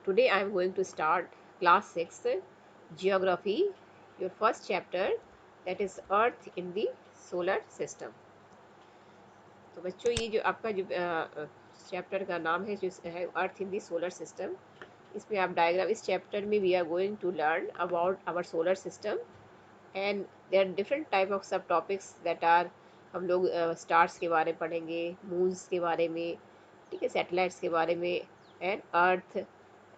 Today I am going to start class 6 geography, your first chapter, that is earth in the solar system. तो बच्चों ये जो आपका जो चैप्टर का नाम है जो है अर्थ इन दी सोलर सिस्टम, इसमें आप डायग्राम इस चैप्टर में we are going to learn about our solar system and there are different type of sub topics that are हम लोग स्टार्स के बारे में पढ़ेंगे, मून्स के बारे में, ठीक है, सैटेलाइट्स के बारे में and earth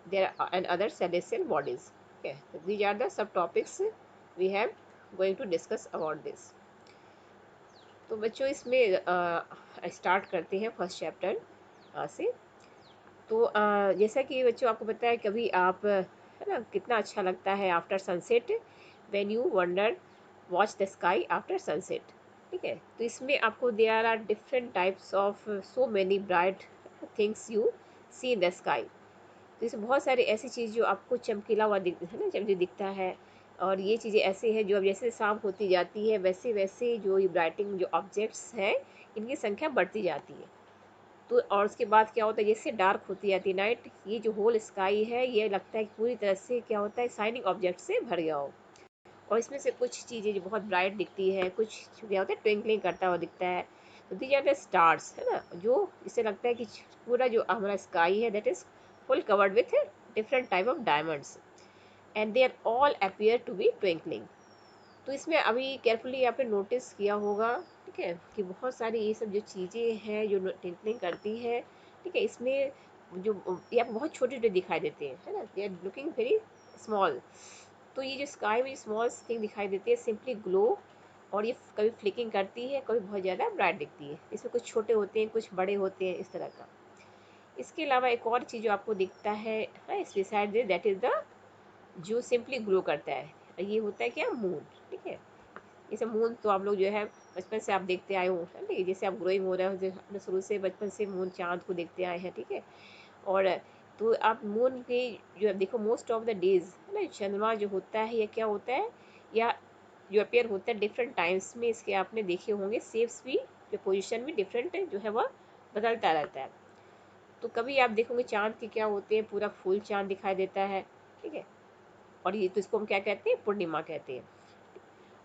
there and other celestial bodies. Okay, so these are the subtopics we have going to discuss about this. तो बच्चों इसमें स्टार्ट करते हैं फर्स्ट चैप्टर से। तो जैसा कि बच्चों आपको पता है, कभी आप है ना, कितना अच्छा लगता है after sunset, when you wonder watch the sky after sunset. ठीक है, तो इसमें आपको there are different types of so many bright things you see in the sky. तो इसमें बहुत सारी ऐसी चीज़ जो आपको चमकीला हुआ दिख है ना, जब जो दिखता है, और ये चीज़ें ऐसे हैं जो अब जैसे शाम होती जाती है वैसे वैसे जो ये ब्राइटिंग जो ऑब्जेक्ट्स हैं इनकी संख्या बढ़ती जाती है। तो और उसके बाद क्या होता है, जैसे डार्क होती जाती है नाइट, ये जो होल स्काई है ये लगता है कि पूरी तरह से क्या होता है, शाइनिंग ऑब्जेक्ट से भर गया हो। और इसमें से कुछ चीज़ें जो बहुत ब्राइट दिखती है, कुछ क्या होता है ट्विंकलिंग करता हुआ दिखता है। तो दीज आर द स्टार्स, है ना, जो इससे लगता है कि पूरा जो हमारा स्काई है that is full covered with different type of diamonds and they are all appear to be twinkling. तो इसमें अभी केयरफुली आपने नोटिस किया होगा, ठीक है, कि बहुत सारी ये सब जो चीज़ें हैं जो ट्विंकलिंग करती है, ठीक है, इसमें जो ये आपको बहुत छोटे छोटे दिखाई देते हैं, है ना, they are looking very small. तो ये जो स्काई में स्मॉल थिंग दिखाई देती है सिंपली ग्लो, और ये कभी फ्लिकिंग करती है, कभी बहुत ज़्यादा ब्राइट दिखती है। इसमें कुछ छोटे होते हैं, कुछ बड़े होते हैं, इस तरह का। इसके अलावा एक और चीज़ जो आपको दिखता है इस beside this, that is the जो सिंपली ग्लो करता है, ये होता है क्या, मून। ठीक है, जैसे मून तो आप लोग जो है बचपन से आप देखते आए हो, है ना, जैसे आप ग्रोइंग हो रहे हो, जैसे अपने शुरू से बचपन से मून चाँद को देखते आए हैं, ठीक है। और तो आप मून के जो देखो मोस्ट ऑफ द डेज, है ना, चंद्रमा जो होता है या क्या होता है, या जो अपेयर होता है डिफरेंट टाइम्स में, इसके आपने देखे होंगे शेप्स भी, जो पोजीशन भी डिफरेंट जो है वह बदलता रहता है। तो कभी आप देखोगे चाँद के क्या होते हैं, पूरा फुल चाँद दिखाई देता है, ठीक है, और ये तो इसको हम क्या कहते हैं, पूर्णिमा कहते हैं।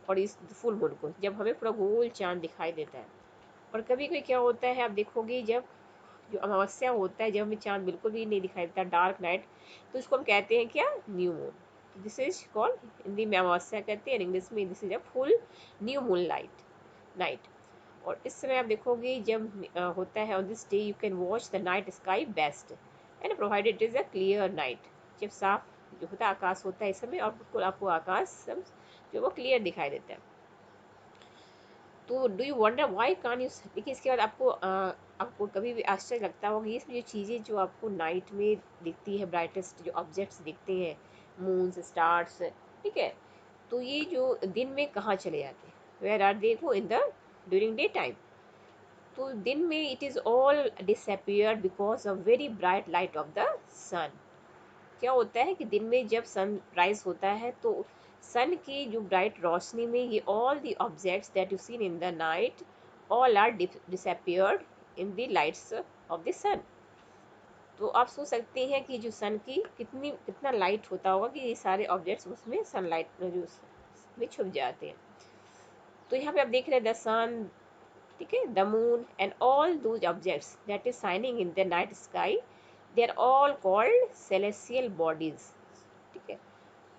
और इस फुल मून को जब हमें पूरा गोल चाँद दिखाई देता है। और कभी कभी क्या होता है, आप देखोगे जब जो अमावस्या होता है, जब हमें चाँद बिल्कुल भी नहीं दिखाई देता, डार्क नाइट, तो इसको हम कहते हैं क्या, new moon. This is called, Hindi में अमावस्या कहते हैं, इंग्लिश में this is a full new moon light night. और इस समय आप देखोगे जब होता है on this day you can watch the night sky best and provided it is a clear night. जब साफ जो होता है आकाश होता है इस समय, और बिल्कुल आपको आकाश सब जो वो क्लियर दिखाई देता है। तो do you wonder why can't you, देखिए इसके बाद आपको कभी भी आश्चर्य लगता होगा ये सब जो चीज़ें जो आपको नाइट में दिखती है, ब्राइटेस्ट जो ऑब्जेक्ट्स दिखते हैं, मून्स, स्टार्स, ठीक है, तो ये जो दिन में कहाँ चले जाते हैं, where are they go in the during day time. तो दिन में it is all disappear because of very bright light of the sun. क्या होता है कि दिन में जब सन राइज होता है तो सन की जो ब्राइट रोशनी में ये all the objects that you seen in the night all are disappeared in the lights of the sun. तो आप सोच सकते हैं कि जो सन की कितना लाइट होता होगा कि ये सारे ऑब्जेक्ट्स उसमें सनलाइट जो में छुप जाते हैं। तो यहाँ पे आप देख रहे हैं द सन, ठीक है, the moon and all those objects that is shining in the night sky, they are all called celestial bodies. ठीक है,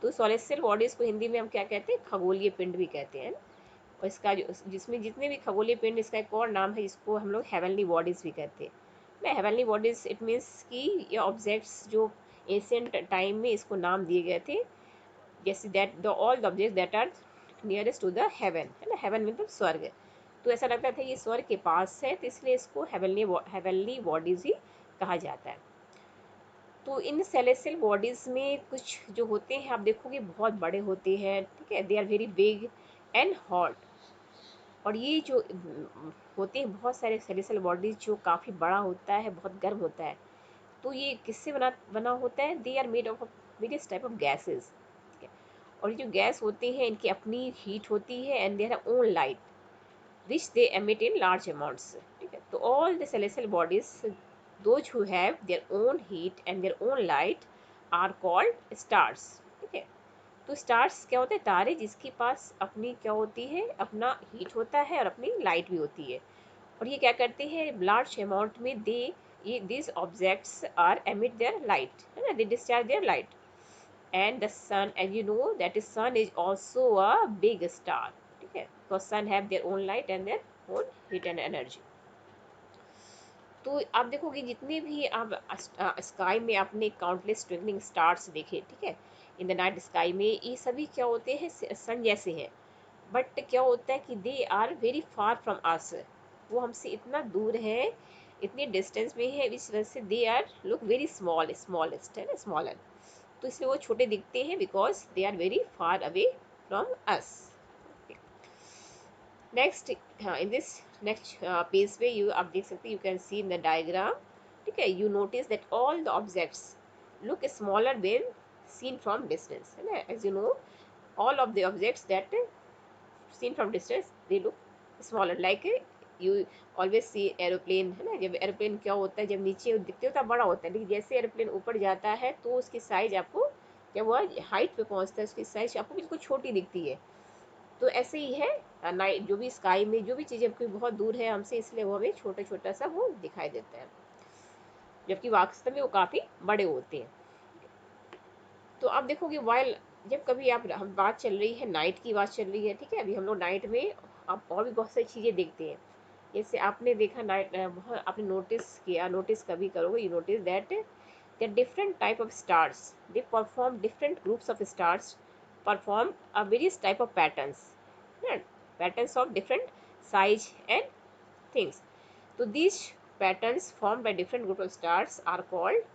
तो सेलेस्टियल बॉडीज को हिंदी में हम क्या कहते हैं, खगोलीय पिंड भी कहते हैं। और इसका जो जिसमें जितने भी खगोलीय पिंड, इसका एक और नाम है, इसको हम लोग हेवनली बॉडीज भी कहते हैं ना। हेवनली बॉडीज इट मीन्स कि ये ऑब्जेक्ट्स जो एंशिएंट टाइम में इसको नाम दिए गए थे, जैसे that the all the objects that are nearest to the heaven, है ना, हेवन मतलब स्वर्ग। तो ऐसा लगता था ये स्वर्ग के पास है, तो इसलिए इसको हेवनली बॉडीज ही कहा जाता है। तो इन सेलेस्टियल बॉडीज में कुछ जो होते हैं आप देखोगे बहुत बड़े होते हैं, ठीक है, they are very big and hot. और ये जो होते हैं बहुत सारे सेलेस्टियल बॉडीज जो काफ़ी बड़ा होता है, बहुत गर्म होता है। तो ये किससे बना बना होता है, they are made of various type of gases. ठीक है, और ये जो गैस होते हैं इनकी अपनी हीट होती है and their own light which they emit in large amounts। ठीक है, तो all the celestial bodies those who have their own heat and their own light are called stars. ठीक है, तो स्टार्स क्या होते हैं, तारे जिसके पास अपनी क्या होती है, अपना हीट होता है और अपनी लाइट भी होती है। और ये क्या करते हैं, लार्ज अमाउंट में दे ये this objects are emit their light, है ना, they discharge their light. And the sun, as you know that is sun is also a big star. ठीक है, because sun have their own light and their own heat and energy. तो आप देखोगे जितने भी आप स्काई में आपने काउंटलेस ट्विंकलिंग स्टार्स देखे, ठीक है, इन द नाइट स्काई में, ये सभी क्या होते हैं, सन जैसे हैं। बट क्या होता है कि they are very far from us, वो हमसे इतना दूर है, इतनी डिस्टेंस में है, इस वजह से they are look very small, smallest है ना, स्मॉलर। तो इसलिए वो छोटे दिखते हैं, because they are very far away from us. Next, हाँ, इन दिस नेक्स्ट पेज पे यू आप देख सकते हैं, you can see in the diagram. ठीक है, you notice that all the objects look smaller when seen from distance, है ना, as you know all of the objects that seen from distance they look smaller, like you always see aeroplane, है ना, जब aeroplane क्या होता है, जब नीचे दिखते हो तो बड़ा होता है, लेकिन जैसे एरोप्लेन ऊपर जाता है तो उसकी साइज आपको, जब वो हाइट पे पहुंचता है, उसकी साइज आपको बिल्कुल छोटी दिखती है। तो ऐसे ही है नाइट, जो भी स्काई में जो भी चीज़ें कोई बहुत दूर है हमसे, इसलिए वो हमें छोटा छोटा सा वो दिखाई देता है, जबकि वास्तव में वो काफ़ी बड़े होते हैं। तो आप देखोगे वाइल, जब कभी आप, हम बात चल रही है नाइट की बात चल रही है, ठीक है, अभी हम लोग नाइट में आप और भी बहुत सारी चीज़ें देखते हैं। जैसे आपने देखा नाइट, बहुत आपने नोटिस किया, नोटिस कभी करोगे, you notice that the different type of stars, they perform different groups of stars perform a various type of patterns, right? Patterns of different size and things. So these patterns formed by different group of stars are called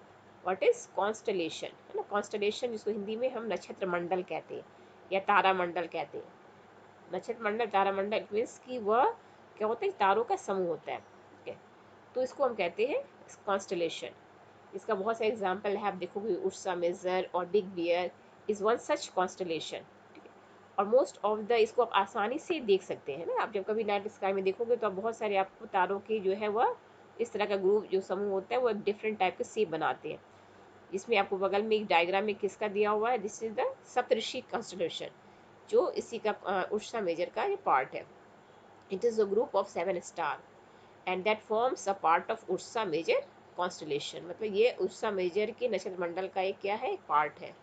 what is constellation, है ना, constellation जिसको हिंदी में हम नक्षत्र मंडल कहते हैं या तारा मंडल कहते हैं। नक्षत्र मंडल, तारा मंडल, इट मीन्स कि वह क्या होता है, तारों का समूह होता है। ठीक है, तो इसको हम कहते हैं कॉन्स्टलेशन। इसका बहुत सारे एग्जाम्पल है, आप देखोगे उर्सा मेजर और big bear is one such constellation. और मोस्ट ऑफ द, इसको आप आसानी से देख सकते हैं ना, आप जब कभी नाइट स्काई में देखोगे तो आप बहुत सारे आपको तारों के जो है वह इस तरह का ग्रुप जो समूह होता है वो डिफरेंट टाइप के शेप बनाते हैं। इसमें आपको बगल में एक डायग्राम में किसका दिया हुआ है, this is the Saptarishi constellation, जो इसी का उर्सा मेजर का ये पार्ट है। It is a group of 7 star and that forms a part of Ursa Major constellation, मतलब ये उर्सा मेजर के नक्षत्र मंडल का एक क्या है, एक पार्ट है।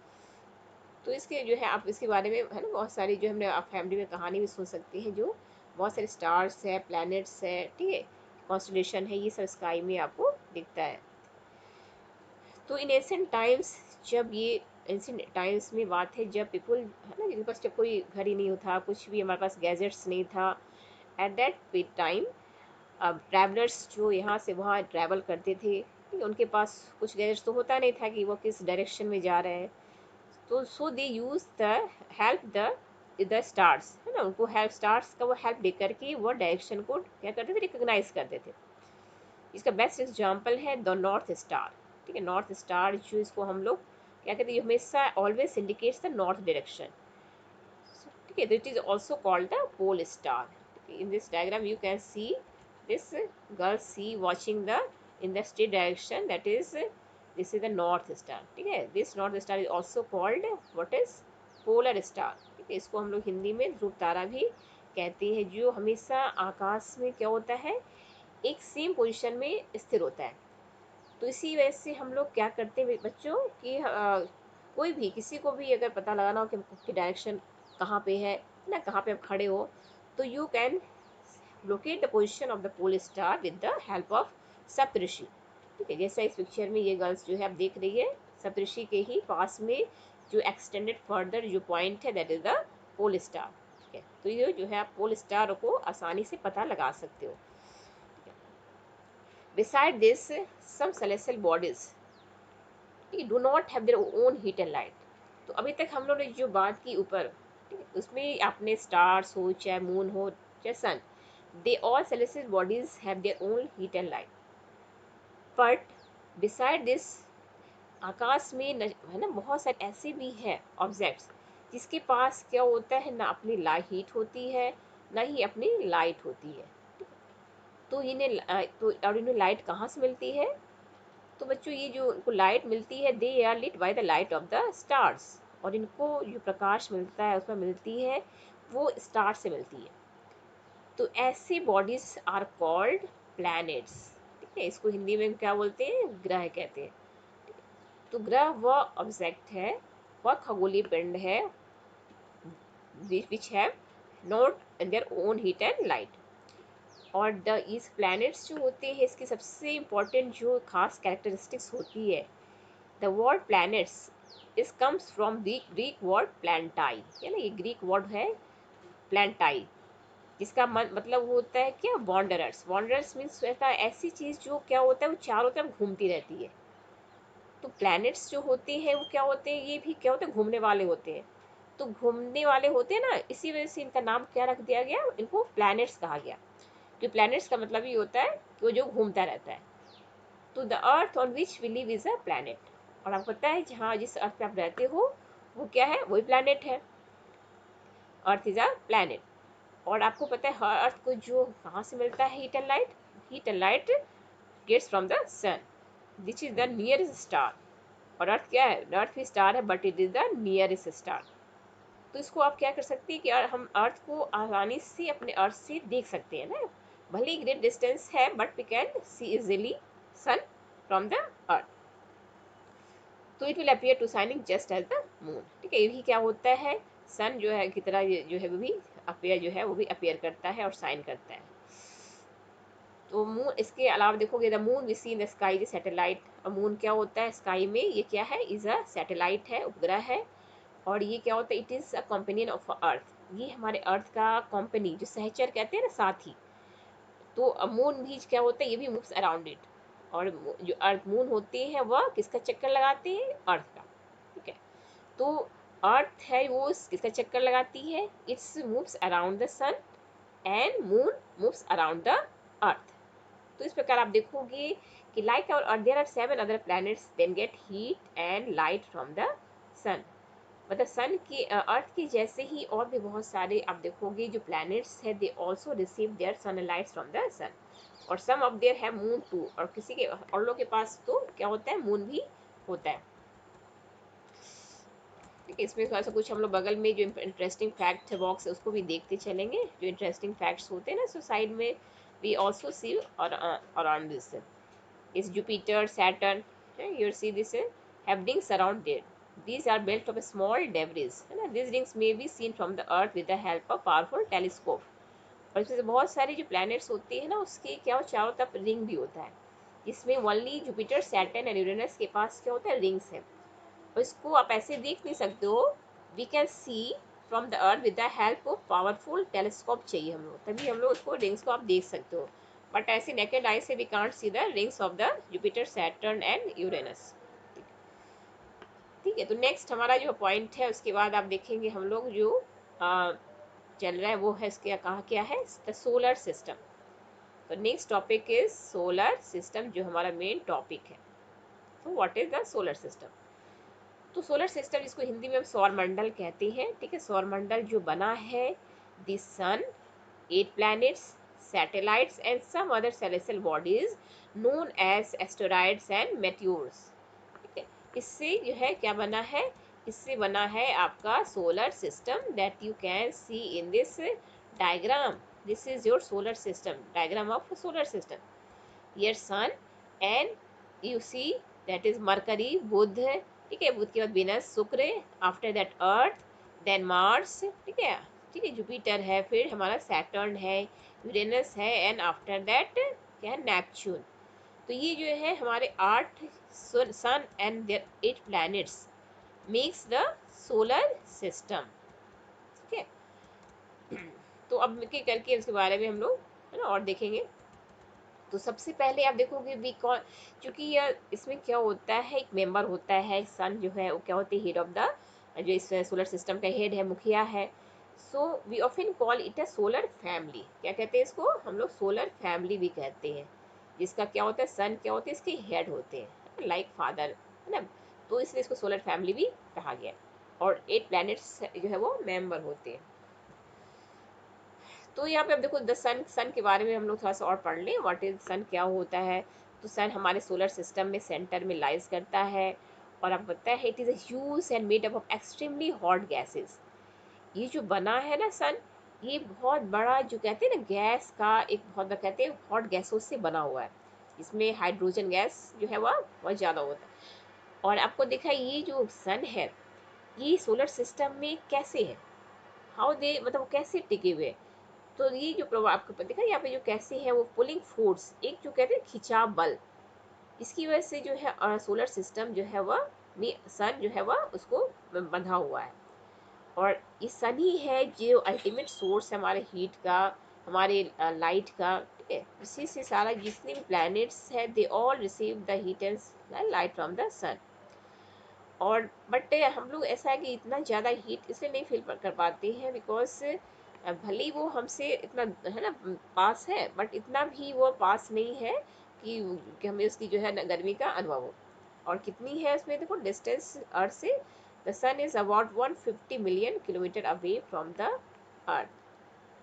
तो इसके जो है आप इसके बारे में, है ना, बहुत सारी जो हमने आप फैमिली में कहानी भी सुन सकते हैं, जो बहुत सारे स्टार्स है, प्लैनेट्स है, ठीक है, कॉन्स्टलेशन है, ये सब स्काई में आपको दिखता है। तो इन एंशिएंट टाइम्स, जब ये एंशिएंट टाइम्स में बात है, जब पीपल, है ना, जिनके पास जब कोई घर ही नहीं था, कुछ भी हमारे पास गैजेट्स नहीं था, एट दैट टाइम अब ट्रैवलर्स जो यहाँ से वहाँ ट्रैवल करते थे, ठीक है, उनके पास कुछ गैजेट्स तो होता नहीं था कि वो किस डायरेक्शन में जा रहे हैं। तो so they use the help the stars, है ना, उनको हेल्प, स्टार्स का वो हेल्प दे करके वो डायरेक्शन को क्या करते थे, रिकग्नाइज करते थे। इसका बेस्ट एग्जाम्पल है द नॉर्थ स्टार। ठीक है, नॉर्थ स्टार जो, इसको हम लोग क्या कहते हैं, हमेशा always indicates the north direction. ठीक है, it is also called the pole star. In this diagram you can see this girl see watching the in the straight direction, that is this is the north star। ठीक है, this north star is also called what is polar star। ठीक है, इसको हम लोग हिंदी में ध्रुव तारा भी कहते हैं, जो हमेशा आकाश में क्या होता है, एक सेम पोजीशन में स्थिर होता है। तो इसी वजह से हम लोग क्या करते हैं बच्चों कि कोई भी, किसी को भी अगर पता लगाना हो कि डायरेक्शन कहाँ पे है ना, कहाँ पे आप खड़े हो, तो you can locate the position of the pole star with the help of सप्तऋषि। ठीक है, जैसा इस पिक्चर में ये गर्ल्स जो है आप देख रही है, सप्तऋषि के ही पास में जो एक्सटेंडेड फर्दर जो पॉइंट है, that is the pole star. ठीक है, तो ये जो है आप पोल स्टार को आसानी से पता लगा सकते हो। Beside this, some celestial bodies do not have their own heat and light. तो अभी तक हम लोग ने जो बात की ऊपर, ठीक है, उसमें आपने स्टार्स हो, चाहे मून हो, चाहे सन, they all celestial bodies have their own heat and light, but beside this, आकाश में है ना, बहुत सारे ऐसे भी हैं ऑब्जेक्ट्स जिसके पास क्या होता है, ना अपनी हीट होती है, ना ही अपनी लाइट होती है। तो इन्हें तो और इन्हें लाइट कहाँ से मिलती है, तो बच्चों ये जो इनको लाइट मिलती है, they are lit by the light of the stars, और इनको जो प्रकाश मिलता है उसमें मिलती है वो स्टार से मिलती है। तो ऐसी बॉडीज आर कॉल्ड प्लैनेट्स। ठीक है, इसको हिंदी में क्या बोलते हैं, ग्रह कहते हैं। तो ग्रह वह ऑब्जेक्ट है, वह खगोलीय पिंड है which have not in their own heat and light. और द इस प्लैनेट्स जो होते हैं, इसकी सबसे इम्पोर्टेंट जो खास कैरेक्टरिस्टिक्स होती है, the word planets is comes from the Greek word planetai, है ना, ये ग्रीक वर्ड है प्लैंटाई, जिसका मतलब होता है क्या, वॉन्डरर्स। वॉन्डरर्स मीन्स रहता है ऐसी चीज़ जो क्या होता है वो चारों तरफ घूमती रहती है। तो प्लैनेट्स जो होते हैं वो क्या होते हैं, ये भी क्या होते हैं, घूमने वाले होते हैं। तो घूमने वाले होते हैं ना, इसी वजह से इनका नाम क्या रख दिया गया, इनको प्लैनेट्स कहा गया। कि प्लैनेट्स का मतलब ये होता है कि वो जो घूमता रहता है। तो the earth on which we live is a planet. और आपको पता है जहाँ जिस अर्थ पे आप रहते हो वो क्या है, वही प्लैनेट है। Earth is a planet. और आपको पता है हर अर्थ को जो कहाँ से मिलता है heat and light, heat and light gets from the sun which is the nearest star. और अर्थ क्या है, अर्थ भी स्टार है but it is the nearest star. तो इसको आप क्या कर सकते हैं कि हम अर्थ को आसानी से अपने अर्थ से देख सकते हैं ना, भले ही ग्रेट डिस्टेंस है but we can see easily sun from the earth. तो it will appear to shining just as the moon. ठीक है, यही क्या होता है, सन जो है की तरह जो है वो भी अपीयर जो है वो भी अपीयर करता है और शाइन करता है। तो मून, इसके अलावा देखोगे the moon we see in the sky is satellite. Moon क्या होता है स्काई में, ये क्या है, इज अ सैटेलाइट है, उपग्रह है। और ये क्या होता है, it is a companion of earth, ये हमारे अर्थ का कॉम्पनी, जो सहचर कहते हैं ना, साथी। तो मून भी क्या होता है, ये भी मूव्स अराउंड इट। और जो अर्थ मून होती है वह किसका चक्कर लगाते हैं, अर्थ का। ठीक है, तो अर्थ है वो किसका चक्कर लगाती है, its moves around the sun and moon moves around the earth. तो इस प्रकार आप देखोगे कि लाइक और earth there are 7 other planets then get heat and light from the sun. मतलब सन की अर्थ की जैसे ही और भी बहुत सारे आप देखोगे जो प्लैनेट्स है, they also receive their sunlight from the sun. और some of their have moon too, और किसी के और लोग के पास तो क्या होता है, मून भी होता है। ठीक है, इसमें थोड़ा सा कुछ हम लोग बगल में जो इंटरेस्टिंग फैक्ट है बॉक्स है उसको भी देखते चलेंगे, जो इंटरेस्टिंग फैक्ट्स होते हैं ना, सो साइड में वी आल्सो सी और around this is Jupiter, Saturn. You see this have rings around it. These are built of a small debris. है ना? These rings may be seen from the Earth with the help of powerful telescope. और इसमें से बहुत सारे जो planets होते हैं ना, उसके क्या हो, चारों तरफ रिंग भी होता है। इसमें only Jupiter, Saturn and Uranus के पास क्या होता है, रिंग्स है। और इसको आप ऐसे देख नहीं सकते हो, we can see from the earth with the help of powerful telescope चाहिए हम लोग, तभी हम लोग उसको रिंग्स को आप देख सकते हो। बट ऐसे नेकेड आई से we can't see the rings of the Jupiter, Saturn and Uranus. ठीक है, तो नेक्स्ट हमारा जो पॉइंट है उसके बाद आप देखेंगे हम लोग जो चल रहा है वो है इसके कहा क्या है, द सोलर सिस्टम। तो next topic is solar system, जो हमारा मेन टॉपिक है। तो what is the solar system. तो सोलर सिस्टम जिसको हिंदी में हम सौर मंडल कहते हैं। ठीक है, सौर मंडल जो बना है, the sun, 8 planets, satellites and some other celestial bodies known as asteroids and meteors। ठीक है, इससे जो है क्या बना है, इससे बना है आपका solar system, that you can see in this diagram. This is your solar system, diagram of solar system. your sun and you see that is Mercury, Budh. ठीक है, बुध के बाद Venus, Shukra, after that earth, then Mars. ठीक है, ठीक है, Jupiter है, फिर हमारा सैटर्न है, यूरेनस है, एंड आफ्टर दैट क्या है, नेपच्यून। तो ये जो है हमारे 8 sun and their 8 planets makes the solar system. ठीक है, तो अब के करके इसके बारे में हम लोग है ना और देखेंगे। तो सबसे पहले आप देखोगे वी कौन, क्योंकि यह इसमें क्या होता है, एक मेंबर होता है, सन जो है वो क्या होती है, हेड ऑफ द, जो इस सोलर सिस्टम का हेड है, मुखिया है। So we often call it a solar family. क्या कहते हैं इसको, हम लोग सोलर फैमिली भी कहते हैं, जिसका क्या होता है, सन क्या होते हैं, इसके हेड होते हैं, लाइक फादर, है ना। तो इसलिए इसको सोलर फैमिली भी कहा गया। और 8 प्लैनेट्स जो है वो मेंबर होते हैं। तो यहाँ पे अब देखो द सन, सन के बारे में हम लोग थोड़ा सा और पढ़ लें, व्हाट इज सन, क्या होता है। तो सन हमारे सोलर सिस्टम में सेंटर में लाइज करता है। और आपको पता है it is a huge and made up of extremely hot gases. ये जो बना है ना सन, ये बहुत बड़ा जो कहते हैं ना गैस का एक बहुत बड़ा कहते हैं हॉट गैसों से बना हुआ है। इसमें हाइड्रोजन गैस जो है वह बहुत ज़्यादा होता है। और आपको देखा ये जो सन है ये सोलर सिस्टम में कैसे है, हाउ दे मतलब वो कैसे टिके हुए हैं। तो ये जो प्रभाव आपको देखा यहाँ पे जो कैसे है वो पुलिंग फोर्स, एक जो कहते हैं खिंचाव बल, इसकी वजह से जो है सोलर सिस्टम जो है वह में सन जो है वह उसको बंधा हुआ है। और ये सन ही है जो अल्टीमेट सोर्स है हमारे हीट का, हमारे लाइट का, ठीक है। इसी से सारा जितने भी प्लैनेट्स है they all receive the heat and light from the sun. और बट हम लोग ऐसा है कि इतना ज़्यादा हीट इसलिए नहीं फील कर पाते हैं बिकॉज भले ही वो हमसे इतना है ना पास है, बट इतना भी वो पास नहीं है कि हमें उसकी जो है ना गर्मी का अनुभव हो। और कितनी है उसमें देखो डिस्टेंस अर्थ से, the sun is about 150 million kilometre away from the earth.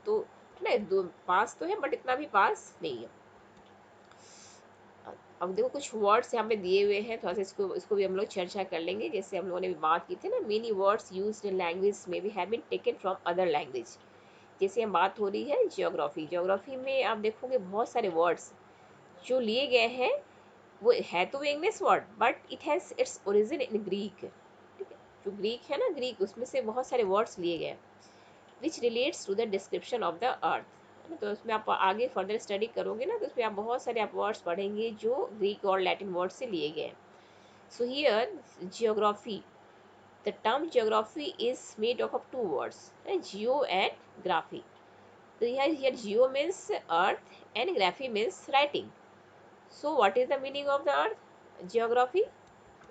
तो ना दो पास तो है बट इतना भी पास नहीं है। अब देखो कुछ वर्ड्स यहाँ पे दिए हुए हैं, थोड़ा सा इसको भी हम लोग चर्चा कर लेंगे। जैसे हम लोगों ने भी बात की थी ना, many words used in language में भी have been taken from other language. जैसे हम बात हो रही है जियोग्राफी, जियोग्राफी में आप देखोगे बहुत सारे वर्ड्स जो लिए गए हैं वो है तो वो English word but it has its origin in Greek, ठीक है। जो ग्रीक है ना, ग्रीक उसमें से बहुत सारे वर्ड्स लिए गए which relates to the description of the earth, है ना। तो उसमें आप आगे फर्दर स्टडी करोगे ना तो उसमें आप बहुत सारे आप वर्ड्स पढ़ेंगे जो ग्रीक और लैटिन वर्ड से लिए गए हैं। So here geography, the term geography is made of two words, geo and graphy. तो here geo means earth and graphy means writing. So what is the meaning of the earth? Geography,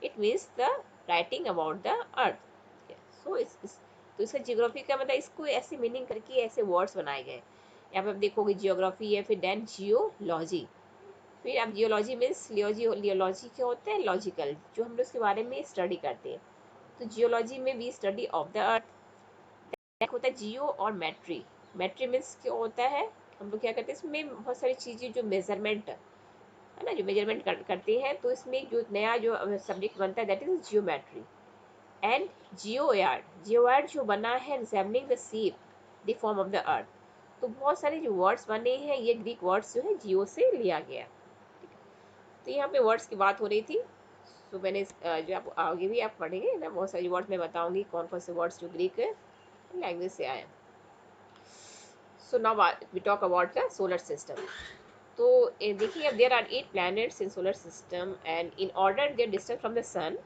it means the writing about the earth. Okay. So तो इसका geography का मतलब इसको ऐसे meaning करके ऐसे words बनाए गए। यहाँ पे आप देखोगे जियोग्राफी है, फिर देन जियोलॉजी, फिर आप जियोलॉजी मीन्स लियोलॉजी क्या होता है, लॉजिकल, जो हम लोग उसके बारे में स्टडी करते हैं। तो जियोलॉजी में we study of the earth. होता है जियो और मैट्री। मैट्री मीन्स क्या होता है, हम लोग क्या करते हैं इसमें बहुत सारी चीज़ें जो मेजरमेंट है ना, जो मेजरमेंट करते हैं, तो इसमें जो नया जो सब्जेक्ट बनता है दैट इज जियोमेट्री। एंड जियोयार्ड, जियोयार्ड जो बना है resembling the shape the form of the earth. तो बहुत सारे जो वर्ड्स बने हैं ये ग्रीक वर्ड्स जो है जियो से लिया गया। तो यहाँ पे वर्ड्स की बात हो रही थी। तो मैंने जो आप आगे भी आप पढ़ेंगे ना, बहुत सारे वर्ड्स मैं बताऊंगी कौन कौन से वर्ड्स जो ग्रीक लैंग्वेज से आए। So now we talk about the solar system. तो देखिए अब there are 8 planets in solar system and in order their distance from the sun.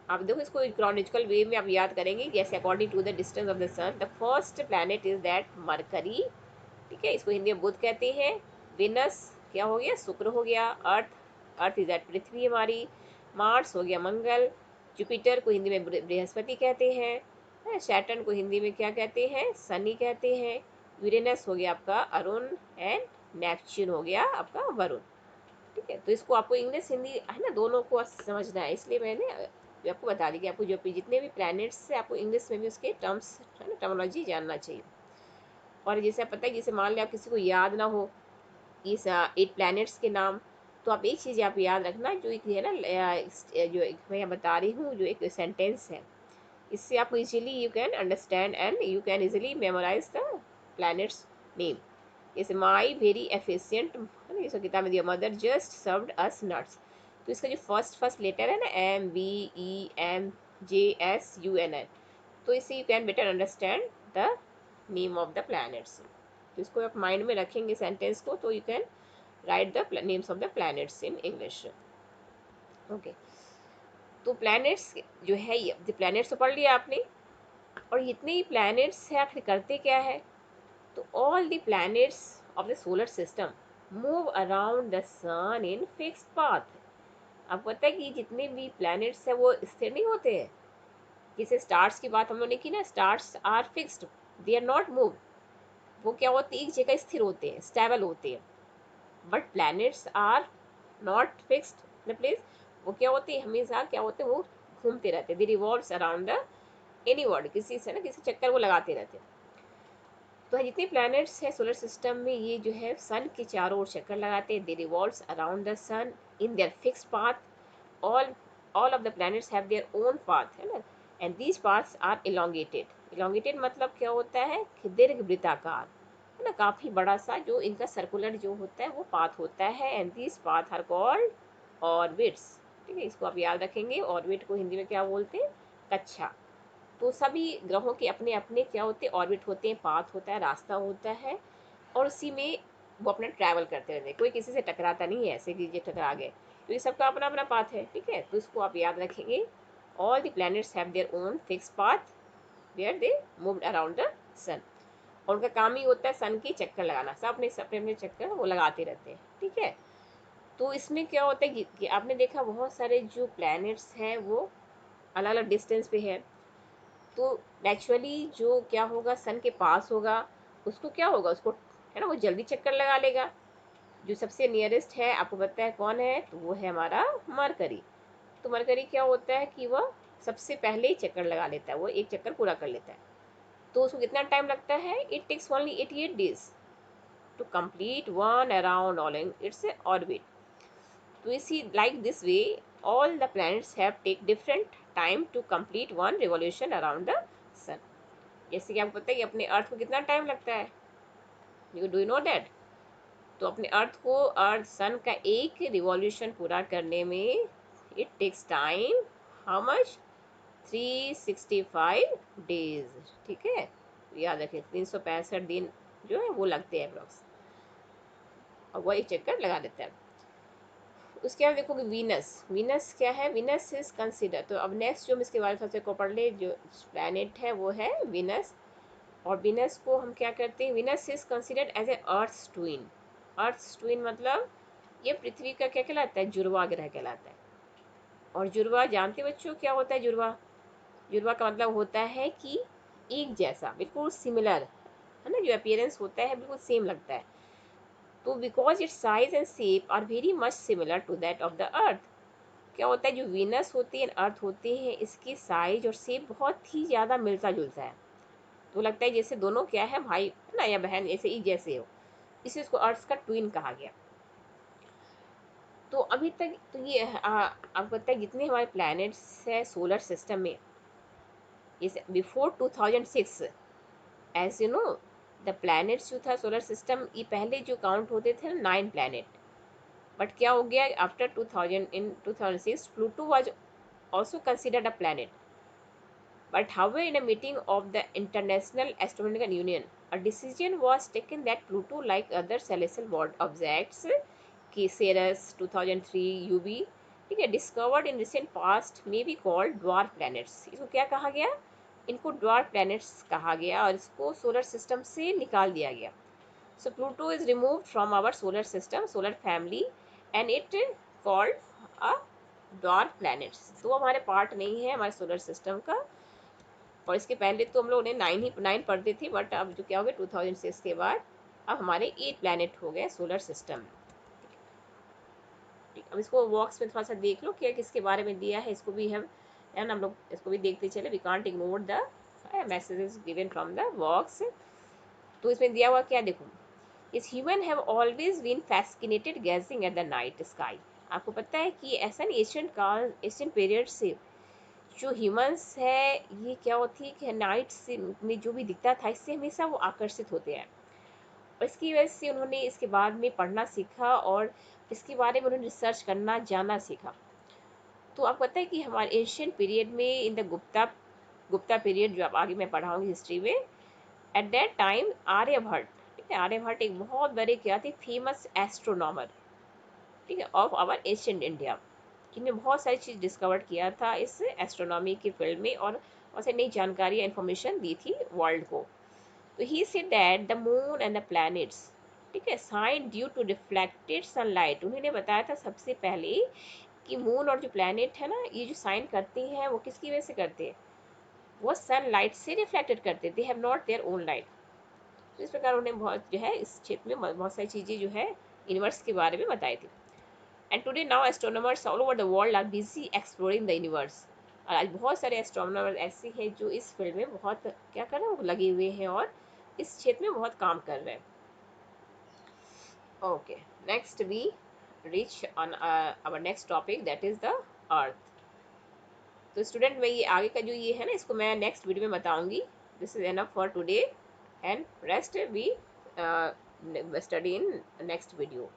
आप देखो इसको क्रॉनिकल वे में आप याद करेंगे, जैसे according to the distance of the sun the first planet is that Mercury, ठीक है, इसको हिंदी में बुध कहते हैं। वेनस क्या हो गया, शुक्र हो गया। अर्थ, अर्थ इज दैट पृथ्वी हमारी। मार्स हो गया मंगल। जुपिटर को हिंदी में बृहस्पति कहते हैं। सैटर्न को हिंदी में क्या कहते हैं, शनि कहते हैं। यूरेनस हो गया आपका अरुण एंड नेपच्यून हो गया आपका वरुण, ठीक है। तो इसको आपको इंग्लिश हिंदी है ना दोनों को समझना है, इसलिए मैंने आपको बता दी कि आपको जो जितने भी प्लैनेट्स से आपको इंग्लिश में भी उसके टर्म्स है ना टर्मोलॉजी जानना चाहिए। और जैसे आप पता है जैसे मान लिया आप किसी को याद ना हो इस 8 प्लैनेट्स के नाम, तो आप एक चीज़ आप याद रखना, जो एक है ना जो एक मैं यहाँ बता रही हूँ जो एक सेंटेंस है, इससे आपको easily you can understand and you can easily memorise the planets name. जैसे माई वेरी एफिशिएंट है ना, जैसे किताब में दिया mother just served us nuts. तो इसका जो फर्स्ट लेटर है ना MEMJSUNN, तो इससे you can better understand the name of the planets. तो इसको आप माइंड में रखेंगे सेंटेंस को, तो you can write the names of the planets in English. Okay, तो प्लैनेट्स जो है ये प्लैनेट्स तो पढ़ लिया आपने। और जितने ही प्लैनेट्स हैं आखिर करते क्या है, तो all the planets of the solar system move around the sun in fixed path. आपको पता है कि जितने भी प्लैनेट्स हैं वो स्थिर नहीं होते हैं। जैसे स्टार्स की बात हम लोगों ने की ना, stars are fixed, they are not move. वो क्या होते हैं, एक जगह स्थिर होते हैं, स्टेबल होते हैं। But planets are not fixed the place. वो क्या होते हैं, हमेशा क्या होते हैं, वो घूमते रहते हैं। They revolves around the any word, किसी से ना किसी चक्कर वो लगाते रहते हैं। तो जितने प्लैनेट्स हैं सोलर सिस्टम में, ये जो है सन के चारों ओर चक्कर लगाते हैं। They revolves around the sun in their fixed path. All all of the planets have their own path, है ना। And these paths are elongated. Elongated मतलब क्या होता है कि दीर्घ वृत्ताकार, है ना, काफ़ी बड़ा सा जो इनका सर्कुलर जो होता है वो पाथ होता है। And these path are called orbits. ठीक है, इसको आप याद रखेंगे। ऑर्बिट को हिंदी में क्या बोलते हैं? कक्षा। तो सभी ग्रहों के अपने अपने क्या होते हैं? ऑर्बिट होते हैं, पाथ होता है, रास्ता होता है, और उसी में वो अपना ट्रैवल करते रहते हैं। कोई किसी से टकराता नहीं है ऐसे कि ये टकरा गए, तो ये सबका अपना अपना पाथ है। ठीक है, तो इसको आप याद रखेंगे। All the planets have their own fix path where they moved around the sun. और उनका काम ही होता है सन की चक्कर लगाना। सब अपने अपने अपने चक्कर वो लगाते रहते हैं। ठीक है, तो इसमें क्या होता है कि आपने देखा बहुत सारे जो प्लैनेट्स हैं वो अलग अलग डिस्टेंस पे है। तो नेचुरली जो क्या होगा, सन के पास होगा, उसको क्या होगा, उसको, है ना, वो जल्दी चक्कर लगा लेगा। जो सबसे नियरेस्ट है, आपको पता है कौन है? तो वो है हमारा मरकरी। तो मरकरी क्या होता है कि वह सबसे पहले ही चक्कर लगा लेता है, वो एक चक्कर पूरा कर लेता है। तो उसको कितना टाइम लगता है? It takes only 88 days to complete one around all in its orbit. तो इसी like this way all the planets have take different time to complete one revolution around the sun। जैसे कि आपको पता है कि अपने अर्थ को कितना टाइम लगता है? You do know that? तो अपने अर्थ को, अर्थ सन का एक रिवॉल्यूशन पूरा करने में it takes time how much? 365 days. ठीक है, तो याद रखें 365 दिन जो है वो लगते हैं अप्रॉक्स, और वो एक चक्कर लगा देता है। उसके बाद देखोगे वीनस। वीनस क्या है? वीनस इज कंसिडर, तो अब नेक्स्ट जो हम इसके बारे में सबसे को पढ़ ले, जो प्लैनेट है वो है वीनस। और वीनस को हम क्या करते हैं? Venus is considered as a earth twin. Earth twin मतलब ये पृथ्वी का क्या कहलाता है? जुड़वा ग्रह कहलाता है। और जुड़वा जानते बच्चों क्या होता है? जुड़वा, जुड़वा का मतलब होता है कि एक जैसा, बिल्कुल सिमिलर, है ना, जो अपीयरेंस होता है बिल्कुल सेम लगता है। तो because its size and shape are very much similar to that of the earth. क्या होता है, जो वीनस होती है, अर्थ होती है, इसकी साइज और शेप बहुत ही ज़्यादा मिलता जुलता है। तो लगता है जैसे दोनों क्या है, भाई है ना, या बहन, ऐसे ही जैसे हो। इसे इसको अर्थ का ट्विन कहा गया। तो अभी तक तो ये आपको पता है जितने हमारे प्लैनेट्स है सोलर सिस्टम में, इस before 2006, as you know, the planets जो था सोलर सिस्टम, ये पहले जो काउंट होते थे ना 9 प्लैनेट। बट क्या हो गया after 2000, in 2006 Pluto was also considered a planet. But however, in a meeting of the International Astronomical Union, a decision was taken that Pluto, like other celestial body objects, Ceres 2003 UV, ठीक है, discovered in recent past, may be called dwarf planets। इसको क्या कहा गया? इनको dwarf planets कहा गया, और इसको सोलर सिस्टम से निकाल दिया गया। So Pluto is removed from our solar system, solar family, and it called a dwarf planets। तो हमारे पार्ट नहीं है हमारे सोलर सिस्टम का। और इसके पहले तो हम लोग ने 9 पढ़ते थे, बट अब जो क्या हो गया 2006 के बाद अब हमारे 8 प्लैनेट हो गए सोलर सिस्टम। ठीक, अब इसको बॉक्स में थोड़ा सा देख लो क्या किसके बारे में दिया है, इसको भी हम, है ना, हम लोग इसको भी देखते चले। We can't ignore the messages given from the box. तो इसमें दिया हुआ क्या देखो, इस human have always been fascinated gazing at the night sky. आपको पता है कि ऐसा नहीं, एशियंट काल, एशियंट पीरियड से जो ह्यूमंस है, ये क्या होती है कि नाइट से में जो भी दिखता था इससे हमेशा वो आकर्षित होते हैं। और इसकी वजह से उन्होंने इसके बाद में पढ़ना सीखा, और इसके बारे में उन्होंने रिसर्च करना, जानना सीखा। तो आपको पता है कि हमारे एशियन पीरियड में, इन द गुप्ता पीरियड, जो आप आगे मैं पढ़ाऊँगी हिस्ट्री में, एट दैट टाइम आर्यभट्ट, ठीक है, आर्यभट्ट एक बहुत बड़े क्या थे, फेमस एस्ट्रोनॉमर, ठीक है, ऑफ आवर एशियन इंडिया, जिन्हें बहुत सारी चीज़ डिस्कवर किया था इस एस्ट्रोनॉमी के फील्ड में, और बहुत सारी नई जानकारी या इन्फॉर्मेशन दी थी वर्ल्ड को। तो he said that the moon and the planets, ठीक है, shine due to reflected sunlight. उन्होंने बताया था सबसे पहले कि मून और जो प्लैनेट है ना, ये जो साइन करते हैं वो किसकी वजह से करते हैं? वो सनलाइट से रिफ्लेक्टेड करते, they have not there own light. तो इस प्रकार उन्होंने बहुत जो है इस क्षेत्र में बहुत सारी चीज़ें जो है यूनिवर्स के बारे में बताई थी। And today now astronomers all over the world are busy exploring the universe. और आज बहुत सारे एस्ट्रोनॉमर ऐसे हैं जो इस फील्ड में बहुत क्या कर रहे हैं, वो लगे हुए हैं और इस क्षेत्र में बहुत काम कर रहे हैं। Okay, next we reach on our next topic, that is the earth. तो स्टूडेंट, मैं ये आगे का जो ये है ना, इसको मैं नेक्स्ट वीडियो में बताऊंगी। This is enough for today, and rest we study in next video.